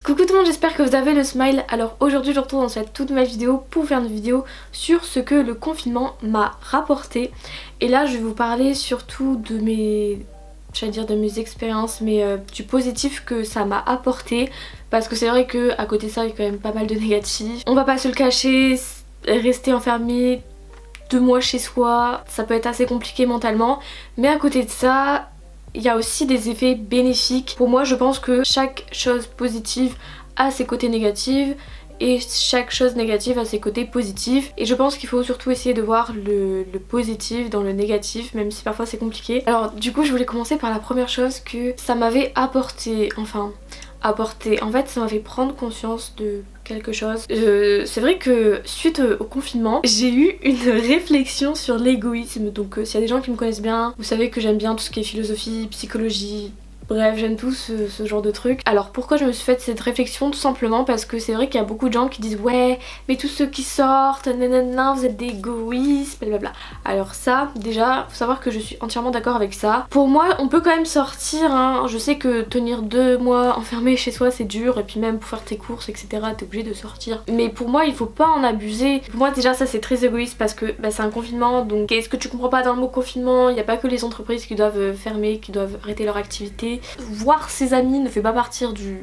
Coucou tout le monde, j'espère que vous avez le smile. Alors aujourd'hui je retrouve dans cette toute nouvelle vidéo pour faire une vidéo sur ce que le confinement m'a rapporté. Et là je vais vous parler surtout de mes expériences, mais du positif que ça m'a apporté. Parce que c'est vrai que à côté de ça il y a quand même pas mal de négatifs. On va pas se le cacher, rester enfermé 2 mois chez soi, ça peut être assez compliqué mentalement. Mais à côté de ça, il y a aussi des effets bénéfiques. Pour moi je pense que chaque chose positive a ses côtés négatifs et chaque chose négative a ses côtés positifs. Et je pense qu'il faut surtout essayer de voir le positif dans le négatif, même si parfois c'est compliqué. Alors du coup je voulais commencer par la première chose que ça m'avait apporté, en fait ça m'a fait prendre conscience de quelque chose. C'est vrai que suite au confinement j'ai eu une réflexion sur l'égoïsme. Donc s'il y a des gens qui me connaissent bien, vous savez que j'aime bien tout ce qui est philosophie, psychologie, bref, j'aime tout ce genre de trucs. Alors pourquoi je me suis fait cette réflexion? Tout simplement parce que c'est vrai qu'il y a beaucoup de gens qui disent ouais mais tous ceux qui sortent, nanana, vous êtes des égoïstes, blablabla. Alors ça, déjà, faut savoir que je suis entièrement d'accord avec ça. Pour moi, on peut quand même sortir, hein. Je sais que tenir 2 mois enfermé chez soi c'est dur, et puis même pour faire tes courses etc t'es obligé de sortir. Mais pour moi il faut pas en abuser. Pour moi déjà ça c'est très égoïste parce que c'est un confinement. Donc est-ce que tu comprends pas dans le mot confinement? Il n'y a pas que les entreprises qui doivent fermer, qui doivent arrêter leur activité. Voir ses amis ne fait pas partir de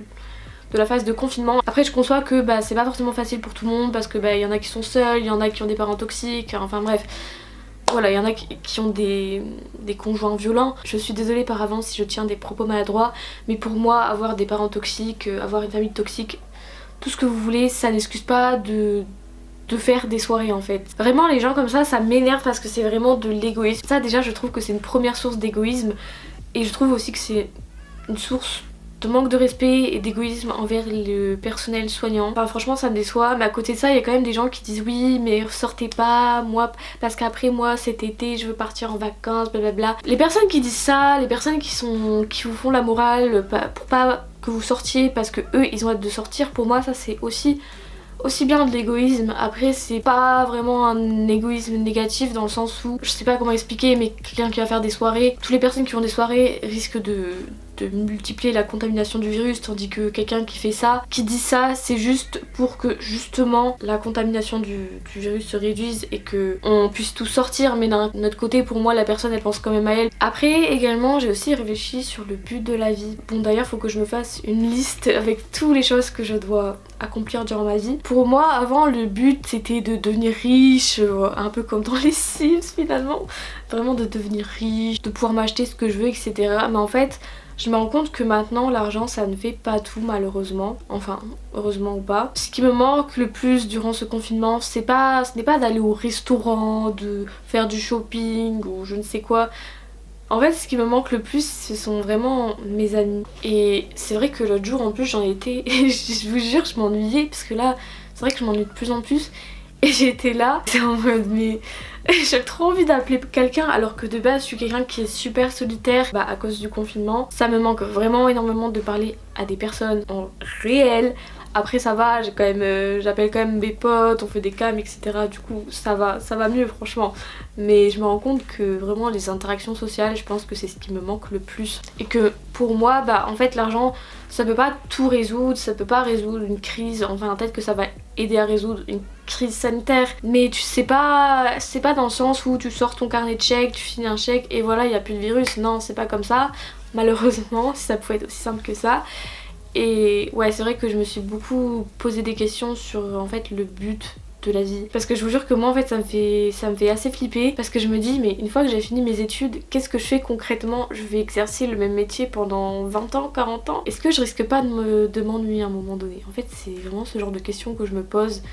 la phase de confinement. Après je conçois que c'est pas forcément facile pour tout le monde parce que y en a qui sont seuls, il y en a qui ont des parents toxiques, enfin bref. Voilà, il y en a qui ont des conjoints violents. Je suis désolée par avance si je tiens des propos maladroits, mais pour moi avoir des parents toxiques, avoir une famille toxique, tout ce que vous voulez, ça n'excuse pas de faire des soirées en fait. Vraiment les gens comme ça m'énerve parce que c'est vraiment de l'égoïsme. Ça déjà je trouve que c'est une première source d'égoïsme, et je trouve aussi que c'est une source de manque de respect et d'égoïsme envers le personnel soignant. Enfin franchement ça me déçoit, mais à côté de ça il y a quand même des gens qui disent oui mais sortez pas, moi parce qu'après moi cet été je veux partir en vacances, blablabla. Les personnes qui disent ça, les personnes qui vous font la morale pour pas que vous sortiez parce que eux ils ont hâte de sortir, pour moi ça c'est aussi bien de l'égoïsme. Après c'est pas vraiment un égoïsme négatif dans le sens où, je sais pas comment expliquer, mais quelqu'un qui va faire des soirées, toutes les personnes qui font des soirées risquent de multiplier la contamination du virus, tandis que quelqu'un qui fait ça, qui dit ça, c'est juste pour que justement la contamination du virus se réduise et que on puisse tous sortir. Mais d'un autre côté pour moi la personne elle pense quand même à elle. Après également j'ai aussi réfléchi sur le but de la vie. Bon d'ailleurs faut que je me fasse une liste avec toutes les choses que je dois accomplir durant ma vie. Pour moi avant le but c'était de devenir riche, un peu comme dans les Sims finalement, vraiment de devenir riche, de pouvoir m'acheter ce que je veux etc. Mais en fait je me rends compte que maintenant l'argent ça ne fait pas tout malheureusement, enfin heureusement ou pas. Ce qui me manque le plus durant ce confinement ce n'est pas d'aller au restaurant, de faire du shopping ou je ne sais quoi. En fait ce qui me manque le plus ce sont vraiment mes amis. Et c'est vrai que l'autre jour en plus j'en étais et je vous jure je m'ennuyais parce que là c'est vrai que je m'ennuie de plus en plus. Et j'étais là, c'est en mode mais j'ai trop envie d'appeler quelqu'un alors que de base je suis quelqu'un qui est super solitaire à cause du confinement. Ça me manque vraiment énormément de parler à des personnes en réel. Après ça va, j'appelle quand même mes potes, on fait des cams etc. Du coup ça va mieux franchement. Mais je me rends compte que vraiment les interactions sociales, je pense que c'est ce qui me manque le plus. Et que pour moi en fait l'argent ça peut pas tout résoudre, ça peut pas résoudre une crise, enfin peut-être que ça va aider à résoudre une crise sanitaire, mais c'est pas dans le sens où tu sors ton carnet de chèques, tu finis un chèque et voilà il y a plus de virus. Non c'est pas comme ça malheureusement, si ça pouvait être aussi simple que ça. Et ouais c'est vrai que je me suis beaucoup posé des questions sur en fait le but de la vie, parce que je vous jure que moi en fait ça me fait assez flipper, parce que je me dis mais une fois que j'ai fini mes études qu'est-ce que je fais concrètement? Je vais exercer le même métier pendant 20 ans, 40 ans, est-ce que je risque pas de m'ennuyer à un moment donné? En fait c'est vraiment ce genre de questions que je me pose,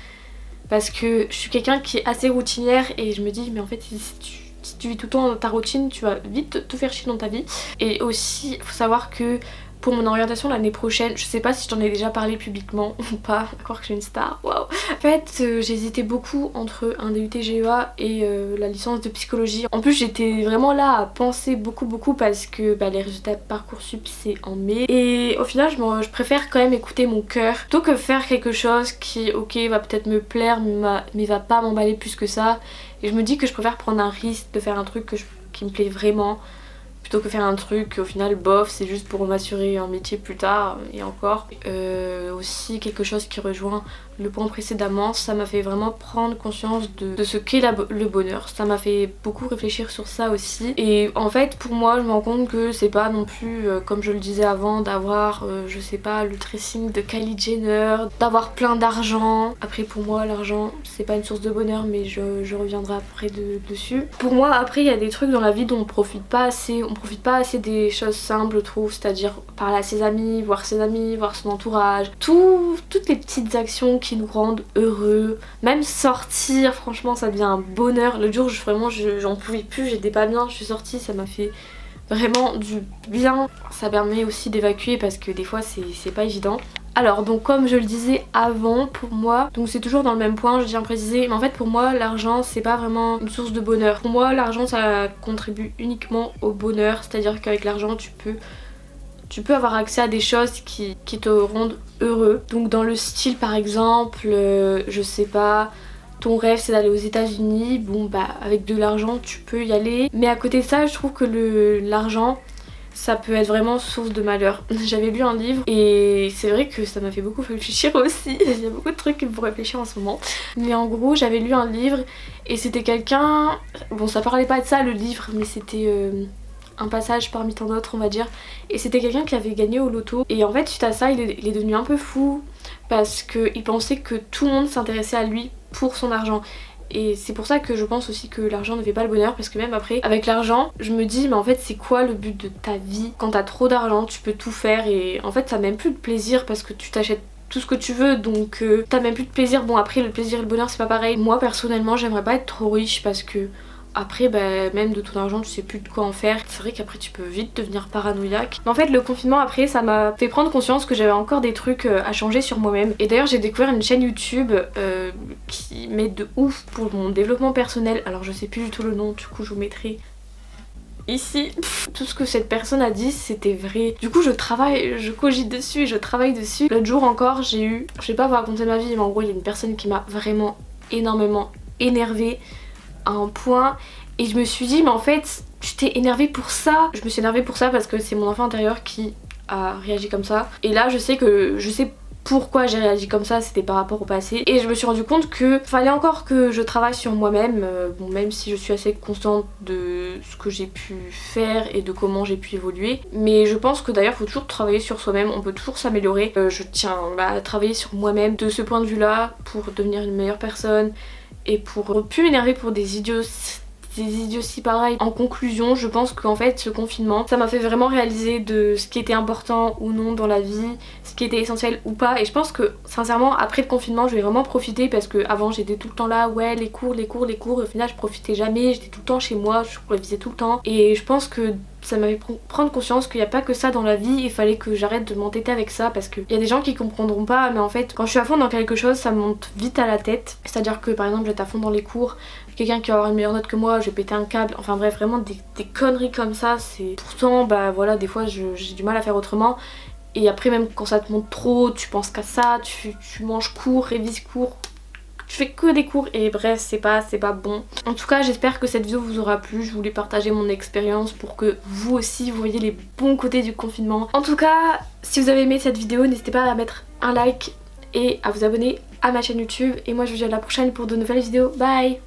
parce que je suis quelqu'un qui est assez routinière et je me dis mais en fait si tu vis tout le temps dans ta routine tu vas vite te faire chier dans ta vie. Et aussi faut savoir que pour mon orientation l'année prochaine, je sais pas si je t'en ai déjà parlé publiquement ou pas, à croire que je suis une star, waouh. En fait j'hésitais beaucoup entre un DUT GEA et la licence de psychologie. En plus j'étais vraiment là à penser beaucoup parce que les résultats de Parcoursup c'est en mai. Et au final je préfère quand même écouter mon cœur plutôt que faire quelque chose qui ok va peut-être me plaire mais va pas m'emballer plus que ça. Et je me dis que je préfère prendre un risque de faire un truc qui me plaît vraiment, plutôt que faire un truc au final bof, c'est juste pour m'assurer un métier plus tard et encore. Aussi quelque chose qui rejoint le point précédemment, ça m'a fait vraiment prendre conscience de ce qu'est le bonheur. Ça m'a fait beaucoup réfléchir sur ça aussi. Et en fait pour moi je me rends compte que c'est pas non plus comme je le disais avant d'avoir je sais pas le dressing de Kylie Jenner, d'avoir plein d'argent. Après pour moi l'argent c'est pas une source de bonheur, mais je reviendrai après dessus. Pour moi après il y a des trucs dans la vie dont on profite pas assez. On profite pas assez des choses simples je trouve, c'est-à-dire parler à ses amis, voir son entourage, toutes les petites actions qui nous rendent heureux. Même sortir, franchement ça devient un bonheur. L'autre jour vraiment j'en pouvais plus, j'étais pas bien, je suis sortie, ça m'a fait vraiment du bien. Ça permet aussi d'évacuer parce que des fois c'est pas évident. Alors donc comme je le disais avant, pour moi, donc c'est toujours dans le même point, je tiens à préciser, mais en fait pour moi l'argent c'est pas vraiment une source de bonheur. Pour moi l'argent ça contribue uniquement au bonheur, c'est-à-dire qu'avec l'argent tu peux avoir accès à des choses qui te rendent heureux. Donc dans le style par exemple, je sais pas, ton rêve c'est d'aller aux États-Unis, bon bah avec de l'argent tu peux y aller. Mais à côté de ça je trouve que l'argent ça peut être vraiment source de malheur. J'avais lu un livre et c'est vrai que ça m'a fait beaucoup réfléchir aussi. Il y a beaucoup de trucs qui me font réfléchir en ce moment. Mais en gros j'avais lu un livre et c'était quelqu'un, bon ça parlait pas de ça le livre, mais c'était un passage parmi tant d'autres on va dire, et c'était quelqu'un qui avait gagné au loto et en fait suite à ça il est devenu un peu fou parce qu'il pensait que tout le monde s'intéressait à lui pour son argent. Et c'est pour ça que je pense aussi que l'argent ne fait pas le bonheur, parce que même après avec l'argent je me dis mais en fait c'est quoi le but de ta vie? Quand t'as trop d'argent tu peux tout faire et en fait ça n'a même plus de plaisir parce que tu t'achètes tout ce que tu veux, donc t'as même plus de plaisir. Bon après le plaisir et le bonheur c'est pas pareil. Moi personnellement j'aimerais pas être trop riche parce que après bah, même de ton argent tu sais plus de quoi en faire. C'est vrai qu'après tu peux vite devenir paranoïaque. Mais en fait le confinement après ça m'a fait prendre conscience que j'avais encore des trucs à changer sur moi-même. Et d'ailleurs j'ai découvert une chaîne YouTube qui m'aide de ouf pour mon développement personnel. Alors je sais plus du tout le nom, du coup je vous mettrai ici. Tout ce que cette personne a dit c'était vrai. Du coup je cogite dessus et je travaille dessus. L'autre jour encore j'ai eu, je vais pas vous raconter ma vie, mais en gros il y a une personne qui m'a vraiment énormément énervée à un point et je me suis dit mais en fait tu t'es énervée pour ça. Je me suis énervée pour ça parce que c'est mon enfant intérieur qui a réagi comme ça et là je sais pourquoi j'ai réagi comme ça, c'était par rapport au passé et je me suis rendu compte que fallait encore que je travaille sur moi-même. Bon même si je suis assez consciente de ce que j'ai pu faire et de comment j'ai pu évoluer, mais je pense que d'ailleurs faut toujours travailler sur soi-même, on peut toujours s'améliorer. Je tiens à travailler sur moi-même de ce point de vue là pour devenir une meilleure personne et pour plus m'énerver pour des idioties pareilles. En conclusion, je pense qu'en fait ce confinement ça m'a fait vraiment réaliser de ce qui était important ou non dans la vie, ce qui était essentiel ou pas, et je pense que sincèrement après le confinement je vais vraiment profiter parce que avant j'étais tout le temps là, ouais les cours et au final je profitais jamais, j'étais tout le temps chez moi, je révisais tout le temps et je pense que ça m'avait prendre conscience qu'il n'y a pas que ça dans la vie, il fallait que j'arrête de m'entêter avec ça parce qu'il y a des gens qui comprendront pas, mais en fait quand je suis à fond dans quelque chose ça me monte vite à la tête. C'est à dire que par exemple j'étais à fond dans les cours, quelqu'un qui va avoir une meilleure note que moi, je vais péter un câble, enfin bref vraiment des conneries comme ça. C'est pourtant bah voilà des fois j'ai du mal à faire autrement et après même quand ça te monte trop tu penses qu'à ça, tu manges cours, révises cours, je fais que des cours et bref c'est pas bon. En tout cas j'espère que cette vidéo vous aura plu, je voulais partager mon expérience pour que vous aussi vous voyez les bons côtés du confinement. En tout cas si vous avez aimé cette vidéo n'hésitez pas à mettre un like et à vous abonner à ma chaîne YouTube et moi je vous dis à la prochaine pour de nouvelles vidéos. Bye.